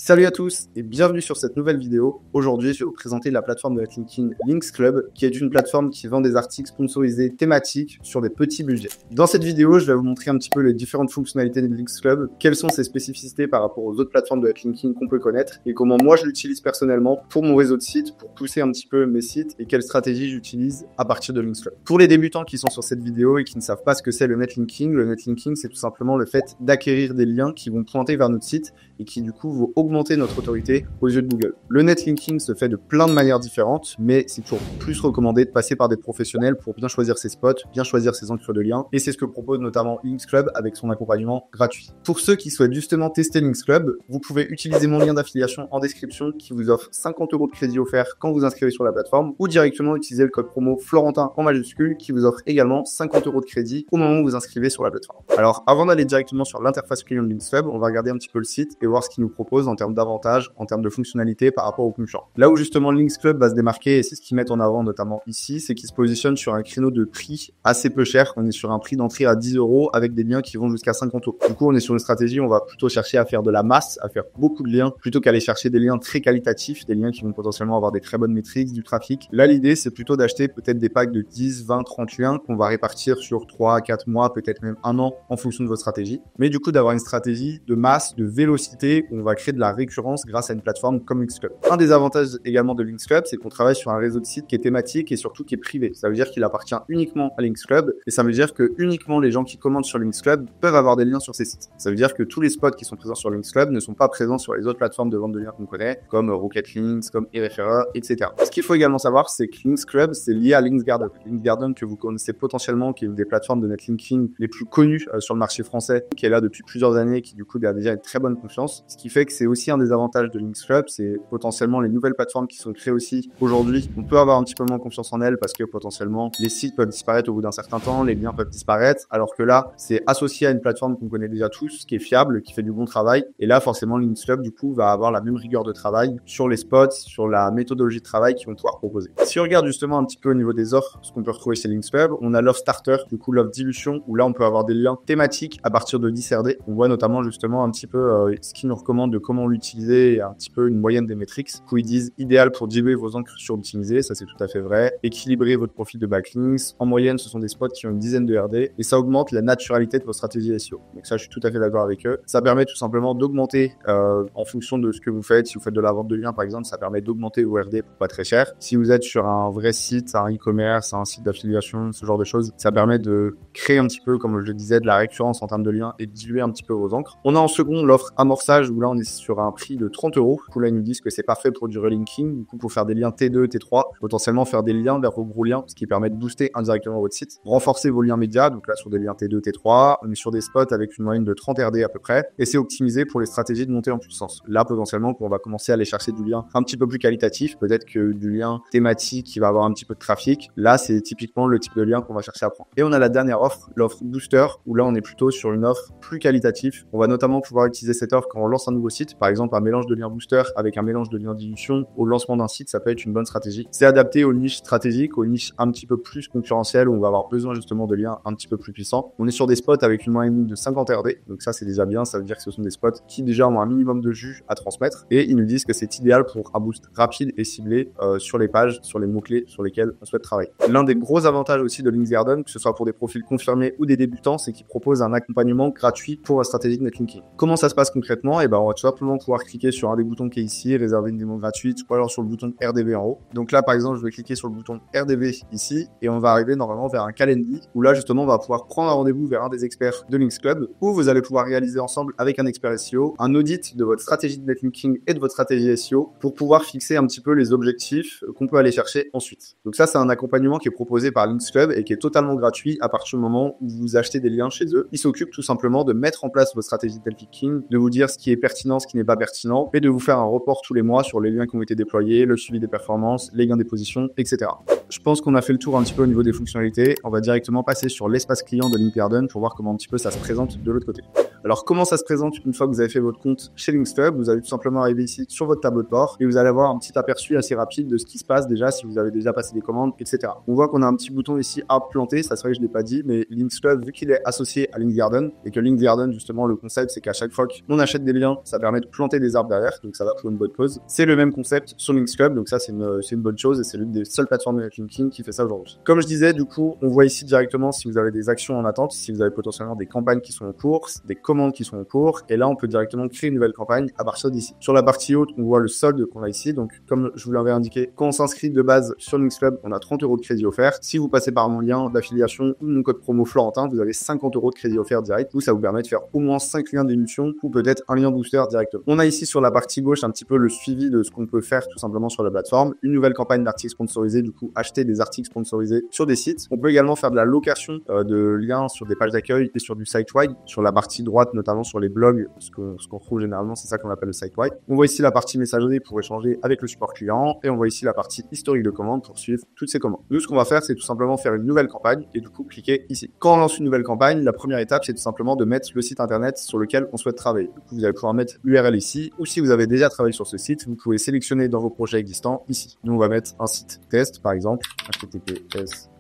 Salut à tous et bienvenue sur cette nouvelle vidéo. Aujourd'hui, je vais vous présenter la plateforme de netlinking Links Club, qui est une plateforme qui vend des articles sponsorisés thématiques sur des petits budgets. Dans cette vidéo, je vais vous montrer un petit peu les différentes fonctionnalités de Links Club, quelles sont ses spécificités par rapport aux autres plateformes de netlinking qu'on peut connaître et comment moi je l'utilise personnellement pour mon réseau de sites, pour pousser un petit peu mes sites et quelle stratégie j'utilise à partir de Links Club. Pour les débutants qui sont sur cette vidéo et qui ne savent pas ce que c'est le netlinking c'est tout simplement le fait d'acquérir des liens qui vont pointer vers notre site et qui du coup vont augmenter notre autorité aux yeux de Google. Le netlinking se fait de plein de manières différentes, mais c'est toujours plus recommandé de passer par des professionnels pour bien choisir ses spots, bien choisir ses ancres de liens, et c'est ce que propose notamment Links Club avec son accompagnement gratuit. Pour ceux qui souhaitent justement tester Links Club, vous pouvez utiliser mon lien d'affiliation en description qui vous offre 50 € de crédit offert quand vous inscrivez sur la plateforme, ou directement utiliser le code promo Florentin en majuscule qui vous offre également 50 € de crédit au moment où vous inscrivez sur la plateforme. Alors avant d'aller directement sur l'interface client de Links Club, on va regarder un petit peu le site et voir ce qu'il nous propose en termes d'avantages, en termes de fonctionnalités par rapport aux concurrents. Là où justement Links Club va se démarquer, et c'est ce qu'ils mettent en avant notamment ici, c'est qu'ils se positionnent sur un créneau de prix assez peu cher. On est sur un prix d'entrée à 10 € avec des liens qui vont jusqu'à 50 €. Du coup, on est sur une stratégie, on va plutôt chercher à faire de la masse, à faire beaucoup de liens, plutôt qu'aller chercher des liens très qualitatifs, des liens qui vont potentiellement avoir des très bonnes métriques, du trafic. Là, l'idée, c'est plutôt d'acheter peut-être des packs de 10, 20, 30 liens qu'on va répartir sur 3, 4 mois, peut-être même un an en fonction de votre stratégie. Mais du coup, d'avoir une stratégie de masse, de vélocité, où on va créer de la récurrence grâce à une plateforme comme Links Club. Un des avantages également de Links Club, c'est qu'on travaille sur un réseau de sites qui est thématique et surtout qui est privé. Ça veut dire qu'il appartient uniquement à Links Club et ça veut dire que uniquement les gens qui commandent sur Links Club peuvent avoir des liens sur ces sites. Ça veut dire que tous les spots qui sont présents sur Links Club ne sont pas présents sur les autres plateformes de vente de liens qu'on connaît, comme Rocket Links, comme eReferrer, etc. Ce qu'il faut également savoir, c'est que Links Club, c'est lié à Links Garden. Links Garden que vous connaissez potentiellement, qui est une des plateformes de netlinking les plus connues sur le marché français, qui est là depuis plusieurs années, qui du coup a déjà une très bonne confiance. Ce qui fait que c'est aussi un des avantages de Links Club, c'est potentiellement les nouvelles plateformes qui sont créées aussi aujourd'hui. On peut avoir un petit peu moins confiance en elles parce que potentiellement les sites peuvent disparaître au bout d'un certain temps, les liens peuvent disparaître, alors que là, c'est associé à une plateforme qu'on connaît déjà tous, qui est fiable, qui fait du bon travail. Et là, forcément, Links Club, du coup, va avoir la même rigueur de travail sur les spots, sur la méthodologie de travail qu'ils vont pouvoir proposer. Si on regarde justement un petit peu au niveau des offres, ce qu'on peut retrouver chez Links Club, on a l'offre starter, du coup, l'offre dilution, où là, on peut avoir des liens thématiques à partir de 10 RD. On voit notamment justement un petit peu ce qu'ils nous recommandent de comment l'utiliser et un petit peu une moyenne des métriques, où ils disent idéal pour diluer vos encres suroptimisées, ça c'est tout à fait vrai, équilibrer votre profil de backlinks, en moyenne ce sont des spots qui ont une dizaine de RD et ça augmente la naturalité de vos stratégies SEO. Donc ça je suis tout à fait d'accord avec eux. Ça permet tout simplement d'augmenter en fonction de ce que vous faites. Si vous faites de la vente de liens par exemple, ça permet d'augmenter vos RD pour pas très cher. Si vous êtes sur un vrai site, un e-commerce, un site d'affiliation, ce genre de choses, ça permet de créer un petit peu, comme je le disais, de la récurrence en termes de liens et de diluer un petit peu vos encres. On a en second l'offre amorçage où là on est sur un prix de 30 €. Du coup là ils nous disent que c'est parfait pour du relinking, du coup pour faire des liens T2, T3, potentiellement faire des liens vers vos gros liens, ce qui permet de booster indirectement votre site, renforcer vos liens médias, donc là sur des liens T2, T3, on est sur des spots avec une moyenne de 30 RD à peu près, et c'est optimisé pour les stratégies de montée en puissance. Là potentiellement on va commencer à aller chercher du lien un petit peu plus qualitatif, peut-être que du lien thématique qui va avoir un petit peu de trafic, là c'est typiquement le type de lien qu'on va chercher à prendre. Et on a la dernière offre, l'offre booster, où là on est plutôt sur une offre plus qualitative. On va notamment pouvoir utiliser cette offre quand on lance un nouveau site, par exemple un mélange de liens booster avec un mélange de liens dilution au lancement d'un site, ça peut être une bonne stratégie. C'est adapté aux niches stratégiques, aux niches un petit peu plus concurrentielles où on va avoir besoin justement de liens un petit peu plus puissants. On est sur des spots avec une moyenne de 50 RD, donc ça c'est déjà bien, ça veut dire que ce sont des spots qui déjà ont un minimum de jus à transmettre et ils nous disent que c'est idéal pour un boost rapide et ciblé sur les pages, sur les mots-clés sur lesquels on souhaite travailler. L'un des gros avantages aussi de Links Garden, que ce soit pour des profils confirmés ou des débutants, c'est qu'ils proposent un accompagnement gratuit pour la stratégie de netlinking. Comment ça se passe concrètement? Et ben on va tout simplement pouvoir cliquer sur un des boutons qui est ici, réserver une démo gratuite, ou alors sur le bouton RDV en haut. Donc là, par exemple, je vais cliquer sur le bouton RDV ici et on va arriver normalement vers un calendrier où là, justement, on va pouvoir prendre un rendez-vous vers un des experts de Links Club où vous allez pouvoir réaliser ensemble avec un expert SEO un audit de votre stratégie de netlinking et de votre stratégie SEO pour pouvoir fixer un petit peu les objectifs qu'on peut aller chercher ensuite. Donc ça, c'est un accompagnement qui est proposé par Links Club et qui est totalement gratuit à partir du moment où vous achetez des liens chez eux. Ils s'occupent tout simplement de mettre en place votre stratégie de netlinking, de vous dire ce qui est pertinent, ce qui n'est pas pertinent et de vous faire un report tous les mois sur les liens qui ont été déployés, le suivi des performances, les gains des positions, etc. Je pense qu'on a fait le tour un petit peu au niveau des fonctionnalités. On va directement passer sur l'espace client de Links Garden pour voir comment un petit peu ça se présente de l'autre côté. Alors comment ça se présente une fois que vous avez fait votre compte chez Links Club? Vous allez tout simplement arriver ici sur votre tableau de bord et vous allez avoir un petit aperçu assez rapide de ce qui se passe déjà si vous avez déjà passé des commandes, etc. On voit qu'on a un petit bouton ici à planter, ça c'est vrai que je l'ai pas dit, mais Links Club, vu qu'il est associé à Link Garden et que Link Garden, justement, le concept c'est qu'à chaque fois qu'on achète des liens, ça permet de planter des arbres derrière, donc ça va pour une bonne cause. C'est le même concept sur Links Club, donc ça c'est une bonne chose et c'est l'une des seules plateformes de netlinking qui fait ça aujourd'hui. Comme je disais, du coup, on voit ici directement si vous avez des actions en attente, si vous avez potentiellement des campagnes qui sont en cours, des commandes qui sont en cours, et là on peut directement créer une nouvelle campagne à partir d'ici. Sur la partie haute, on voit le solde qu'on a ici, donc comme je vous l'avais indiqué, quand on s'inscrit de base sur Links Club, on a 30 € de crédit offert. Si vous passez par mon lien d'affiliation ou mon code promo Florentin, vous avez 50 € de crédit offert direct, où ça vous permet de faire au moins 5 liens d'émission ou peut-être un lien booster directement. On a ici sur la partie gauche un petit peu le suivi de ce qu'on peut faire tout simplement sur la plateforme. Une nouvelle campagne d'articles sponsorisés, du coup acheter des articles sponsorisés sur des sites. On peut également faire de la location de liens sur des pages d'accueil et sur du site-wide. Sur la partie droite, notamment sur les blogs, ce qu'on trouve généralement, c'est ça qu'on appelle le site-wide. On voit ici la partie messagerie pour échanger avec le support client et on voit ici la partie historique de commandes pour suivre toutes ces commandes. Nous, ce qu'on va faire, c'est tout simplement faire une nouvelle campagne et du coup cliquer ici. Quand on lance une nouvelle campagne, la première étape, c'est tout simplement de mettre le site internet sur lequel on souhaite travailler. Du coup, vous allez pouvoir mettre l'URL ici ou si vous avez déjà travaillé sur ce site, vous pouvez sélectionner dans vos projets existants ici. Nous, on va mettre un site test, par exemple, https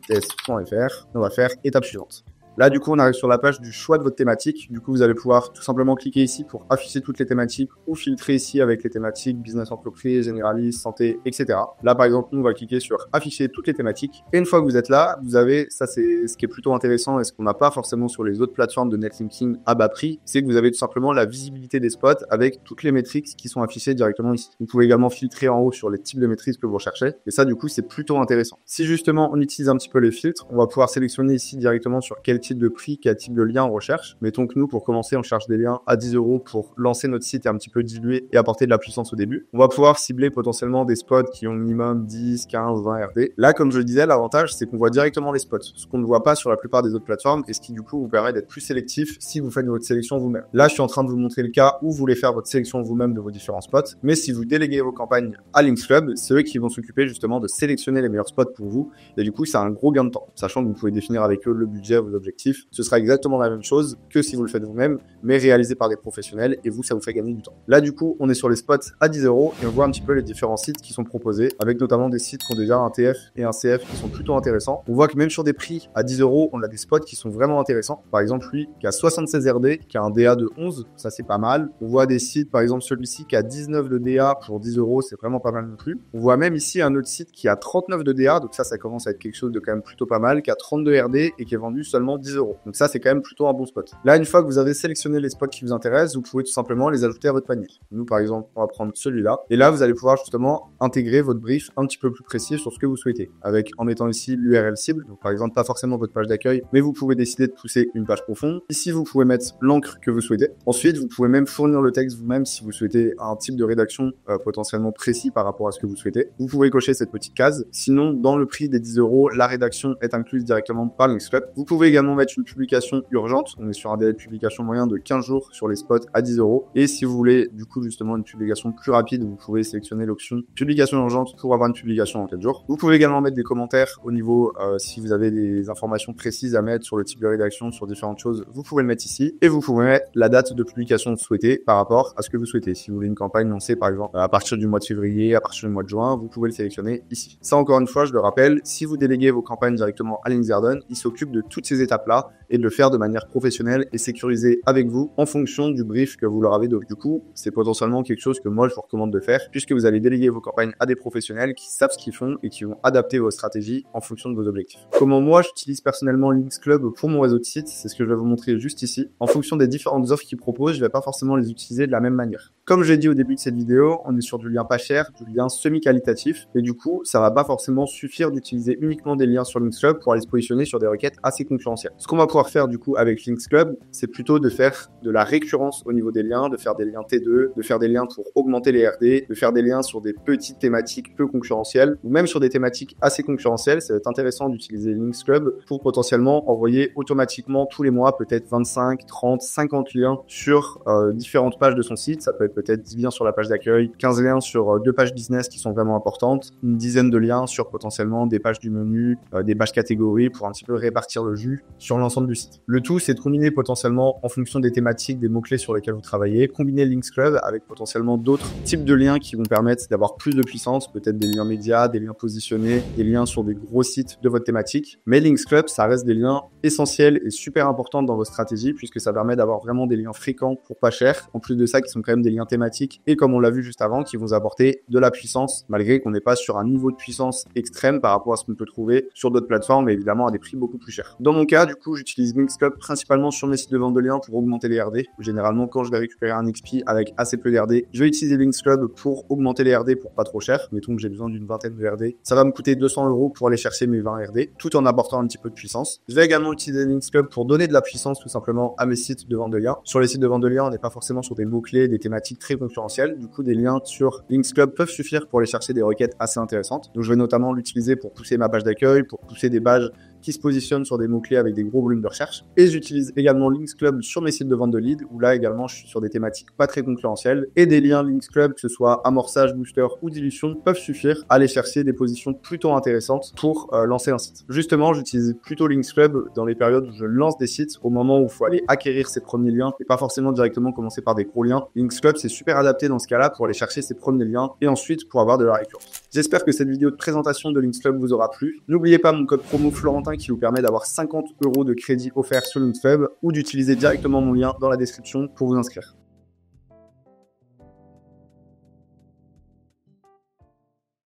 test.fr. On va faire étape suivante. Là, du coup, on arrive sur la page du choix de votre thématique. Du coup, vous allez pouvoir tout simplement cliquer ici pour afficher toutes les thématiques ou filtrer ici avec les thématiques business entreprise, généraliste, santé, etc. Là, par exemple, nous, on va cliquer sur afficher toutes les thématiques. Et une fois que vous êtes là, vous avez, ça c'est ce qui est plutôt intéressant et ce qu'on n'a pas forcément sur les autres plateformes de netlinking à bas prix, c'est que vous avez tout simplement la visibilité des spots avec toutes les métriques qui sont affichées directement ici. Vous pouvez également filtrer en haut sur les types de métriques que vous recherchez. Et ça, du coup, c'est plutôt intéressant. Si justement, on utilise un petit peu les filtres, on va pouvoir sélectionner ici directement sur quel type de prix, quel type de lien on recherche. Mettons que nous, pour commencer, on cherche des liens à 10 € pour lancer notre site et un petit peu diluer et apporter de la puissance au début. On va pouvoir cibler potentiellement des spots qui ont minimum 10, 15, 20 RD. Là, comme je le disais, l'avantage, c'est qu'on voit directement les spots, ce qu'on ne voit pas sur la plupart des autres plateformes et ce qui, du coup, vous permet d'être plus sélectif si vous faites votre sélection vous-même. Là, je suis en train de vous montrer le cas où vous voulez faire votre sélection vous-même de vos différents spots. Mais si vous déléguez vos campagnes à Links Club, c'est eux qui vont s'occuper justement de sélectionner les meilleurs spots pour vous. Et du coup, c'est un gros gain de temps, sachant que vous pouvez définir avec eux le budget, vos objectifs. Ce sera exactement la même chose que si vous le faites vous-même, mais réalisé par des professionnels et vous, ça vous fait gagner du temps. Là, du coup, on est sur les spots à 10 € et on voit un petit peu les différents sites qui sont proposés, avec notamment des sites qui ont déjà un TF et un CF qui sont plutôt intéressants. On voit que même sur des prix à 10 €, on a des spots qui sont vraiment intéressants. Par exemple, lui, qui a 76 RD, qui a un DA de 11, ça c'est pas mal. On voit des sites, par exemple celui-ci qui a 19 de DA pour 10 €, c'est vraiment pas mal non plus. On voit même ici un autre site qui a 39 de DA, donc ça commence à être quelque chose de quand même plutôt pas mal, qui a 32 RD et qui est vendu seulement 10 €. Donc ça, c'est quand même plutôt un bon spot. Là, une fois que vous avez sélectionné les spots qui vous intéressent, vous pouvez tout simplement les ajouter à votre panier. Nous, par exemple, on va prendre celui-là. Et là, vous allez pouvoir justement intégrer votre brief un petit peu plus précis sur ce que vous souhaitez. En mettant ici l'URL cible. Donc, par exemple, pas forcément votre page d'accueil, mais vous pouvez décider de pousser une page profonde. Ici, vous pouvez mettre l'encre que vous souhaitez. Ensuite, vous pouvez même fournir le texte vous-même si vous souhaitez un type de rédaction potentiellement précis par rapport à ce que vous souhaitez. Vous pouvez cocher cette petite case. Sinon, dans le prix des 10 €, la rédaction est incluse directement par Links Club. Vous pouvez également mettre une publication urgente. On est sur un délai de publication moyen de 15 jours sur les spots à 10 €. Et si vous voulez, du coup, justement, une publication plus rapide, vous pouvez sélectionner l'option publication urgente pour avoir une publication en 4 jours. Vous pouvez également mettre des commentaires au niveau, si vous avez des informations précises à mettre sur le type de rédaction, sur différentes choses, vous pouvez le mettre ici. Et vous pouvez mettre la date de publication souhaitée par rapport à ce que vous souhaitez. Si vous voulez une campagne lancée, par exemple, à partir du mois de février, à partir du mois de juin, vous pouvez le sélectionner ici. Ça, encore une fois, je le rappelle, si vous déléguez vos campagnes directement à Links Garden, il s'occupe de toutes ces étapes-là et de le faire de manière professionnelle et sécurisée avec vous en fonction du brief que vous leur avez donné. Du coup, c'est potentiellement quelque chose que moi, je vous recommande de faire puisque vous allez déléguer vos campagnes à des professionnels qui savent ce qu'ils font et qui vont adapter vos stratégies en fonction de vos objectifs. Comment moi, j'utilise personnellement Links Club pour mon réseau de sites, c'est ce que je vais vous montrer juste ici. En fonction des différentes offres qu'ils proposent, je vais pas forcément les utiliser de la même manière. Comme j'ai dit au début de cette vidéo, on est sur du lien pas cher, du lien semi-qualitatif et du coup, ça va pas forcément suffire d'utiliser uniquement des liens sur Links Club pour aller se positionner sur des requêtes assez concurrentielles. Ce qu'on va pouvoir faire du coup avec Links Club, c'est plutôt de faire de la récurrence au niveau des liens, de faire des liens T2, de faire des liens pour augmenter les RD, de faire des liens sur des petites thématiques peu concurrentielles ou même sur des thématiques assez concurrentielles. Ça va être intéressant d'utiliser Links Club pour potentiellement envoyer automatiquement tous les mois peut-être 25, 30, 50 liens sur différentes pages de son site. Ça peut être peut-être 10 liens sur la page d'accueil, 15 liens sur 2 pages business qui sont vraiment importantes, une dizaine de liens sur potentiellement des pages du menu, des pages catégories pour un petit peu répartir le jus sur l'ensemble du site. Le tout, c'est de combiner potentiellement en fonction des thématiques, des mots-clés sur lesquels vous travaillez, combiner Links Club avec potentiellement d'autres types de liens qui vont permettre d'avoir plus de puissance, peut-être des liens médias, des liens positionnés, des liens sur des gros sites de votre thématique. Mais Links Club, ça reste des liens essentiels et super importants dans votre stratégie puisque ça permet d'avoir vraiment des liens fréquents pour pas cher. En plus de ça, qui sont quand même des liens thématiques et comme on l'a vu juste avant, qui vont apporter de la puissance malgré qu'on n'est pas sur un niveau de puissance extrême par rapport à ce qu'on peut trouver sur d'autres plateformes et évidemment à des prix beaucoup plus chers. Dans mon cas, du coup, j'utilise Links Club principalement sur mes sites de vente de liens pour augmenter les RD. Généralement, quand je vais récupérer un XP avec assez peu d'RD, je vais utiliser Links Club pour augmenter les RD pour pas trop cher. Mettons que j'ai besoin d'une vingtaine de RD. Ça va me coûter 200 € pour aller chercher mes 20 RD, tout en apportant un petit peu de puissance. Je vais également utiliser Links Club pour donner de la puissance tout simplement à mes sites de vente de liens. Sur les sites de vente de liens, on n'est pas forcément sur des mots-clés, des thématiques très concurrentielles. Du coup, des liens sur Links Club peuvent suffire pour aller chercher des requêtes assez intéressantes. Donc, je vais notamment l'utiliser pour pousser ma page d'accueil, pour pousser des pages qui se positionnent sur des mots-clés avec des gros volumes de recherche. Et j'utilise également Links Club sur mes sites de vente de leads, où là également je suis sur des thématiques pas très concurrentielles. Et des liens Links Club, que ce soit amorçage, booster ou dilution, peuvent suffire à aller chercher des positions plutôt intéressantes pour lancer un site. Justement, j'utilise plutôt Links Club dans les périodes où je lance des sites, au moment où il faut aller acquérir ses premiers liens et pas forcément directement commencer par des gros liens. Links Club, c'est super adapté dans ce cas-là pour aller chercher ses premiers liens et ensuite pour avoir de la récurrence. J'espère que cette vidéo de présentation de Links Club vous aura plu. N'oubliez pas mon code promo Florentin qui vous permet d'avoir 50 € de crédit offert sur Links Club ou d'utiliser directement mon lien dans la description pour vous inscrire.